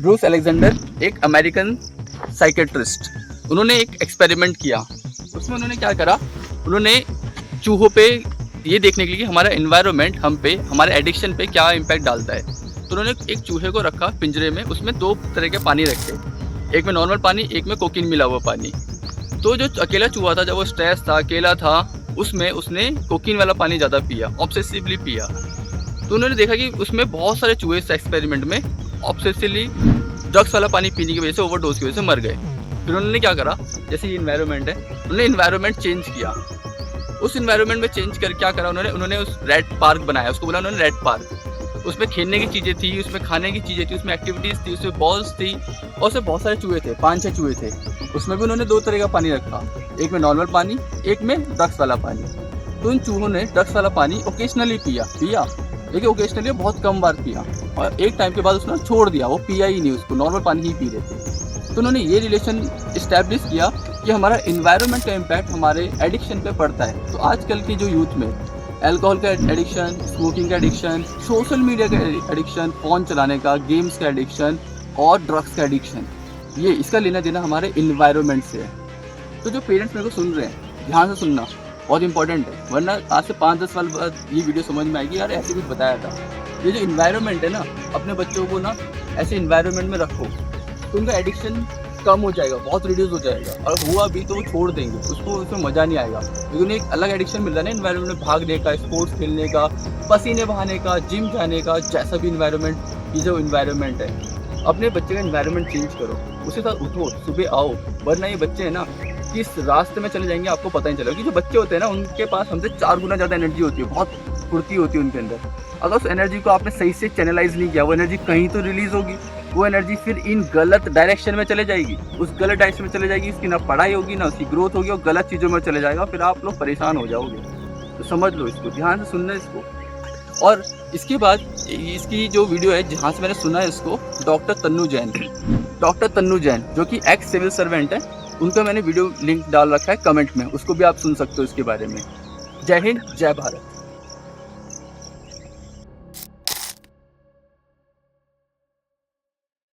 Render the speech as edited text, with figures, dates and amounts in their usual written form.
Bruce Alexander एक American psychiatrist, उन्होंने एक एक्सपेरिमेंट किया। उसमें उन्होंने क्या करा, उन्होंने चूहों पे ये देखने के लिए कि हमारा एनवायरनमेंट हम पे, हमारे एडिक्शन पे क्या इम्पैक्ट डालता है। तो उन्होंने एक चूहे को रखा पिंजरे में, उसमें 2 तरह के पानी रखे, एक में नॉर्मल पानी, एक में कोकीन मिला हुआ पानी। तो जो अकेला चूहा था, जब वो स्ट्रेस था, अकेला था, उसमें उसने कोकीन वाला पानी ज़्यादा पिया, ऑब्सेसिवली पिया। तो उन्होंने देखा कि उसमें बहुत सारे चूहे इस एक्सपेरिमेंट में ऑब्सेसिवली ड्रग्स वाला पानी पीने की वजह से, ओवरडोज की वजह से मर गए। फिर उन्होंने क्या करा, जैसे ये इन्वायरमेंट है, उन्होंने इन्वायरमेंट चेंज किया। उस इन्वायरमेंट में चेंज कर क्या करा उन्होंने उस रेड पार्क बनाया, उसको बोला उन्होंने रेड पार्क। उसमें खेलने की चीज़ें थी, उसमें खाने की चीज़ें थी, उसमें एक्टिविटीज़ थी, उसमें बॉल्स थी, और उसमें बहुत सारे चूहे थे, 5-6 चूहे थे। उसमें भी उन्होंने 2 तरह का पानी रखा, एक में नॉर्मल पानी, एक में ड्रग्स वाला पानी। तो उन चूहों ने ड्रग्स वाला पानी ओकेजनली पिया, लेकिन ओकेजनली बहुत कम बार पिया, और एक टाइम के बाद उसने छोड़ दिया, वो पिया ही नहीं, उसको नॉर्मल पानी ही पी रहे थे। तो उन्होंने ये रिलेशन इस्टेब्लिश किया कि हमारा इन्वायरमेंट का इम्पैक्ट हमारे एडिक्शन पे पड़ता है। तो आजकल की जो यूथ में अल्कोहल का एडिक्शन, स्मोकिंग का एडिक्शन, सोशल मीडिया का एडिक्शन, फ़ोन चलाने का, गेम्स का एडिक्शन और ड्रग्स का एडिक्शन, ये इसका लेना देना हमारे इन्वायरमेंट से है। तो जो पेरेंट्स मेरे को सुन रहे हैं, ध्यान से सुनना, बहुत इंपॉर्टेंट है, वरना आज से 5-10 साल बाद ये वीडियो समझ में आएगी, यार ऐसे कुछ बताया था। ये जो इन्वायरमेंट है ना, अपने बच्चों को ना ऐसे इन्वायरमेंट में रखो तो उनका एडिक्शन कम हो जाएगा, बहुत रिड्यूस हो जाएगा। और हुआ भी तो वो छोड़ देंगे, उसको उसमें मज़ा नहीं आएगा, क्योंकि उन्हें एक अलग एडिक्शन मिल रहा है ना इन्वायरमेंट में, भागने का, स्पोर्ट्स खेलने का, पसीने बहाने का, जिम जाने का, जैसा भी इन्वायरमेंट, ये जो इन्वायरमेंट है, अपने बच्चे का इन्वायरमेंट चेंज करो, उसके साथ उठो, सुबह आओ। वरना ये बच्चे हैं ना, किस रास्ते में चले जाएंगे आपको पता नहीं चलेगा। कि जो बच्चे होते हैं ना, उनके पास हमसे 4 गुना ज़्यादा एनर्जी होती है, बहुत फुर्ती होती है उनके अंदर। अगर उस एनर्जी को आपने सही से चैनलाइज नहीं किया, वो एनर्जी कहीं तो रिलीज़ होगी, वो एनर्जी फिर इन गलत डायरेक्शन में चले जाएगी, उस गलत डायरेक्शन में चले जाएगी, उसकी ना पढ़ाई होगी, ना उसकी ग्रोथ होगी, और गलत चीज़ों में चले जाएगा, फिर आप लोग परेशान हो जाओगे। तो समझ लो इसको, ध्यान से सुनना इसको। और इसके बाद इसकी जो वीडियो है, जहाँ से मैंने सुना है इसको, डॉक्टर तन्नू जैन जो कि एक्स सिविल सर्वेंट है, उनका मैंने वीडियो लिंक डाल रखा है कमेंट में, उसको भी आप सुन सकते हो इसके बारे में। जय हिंद, जय भारत।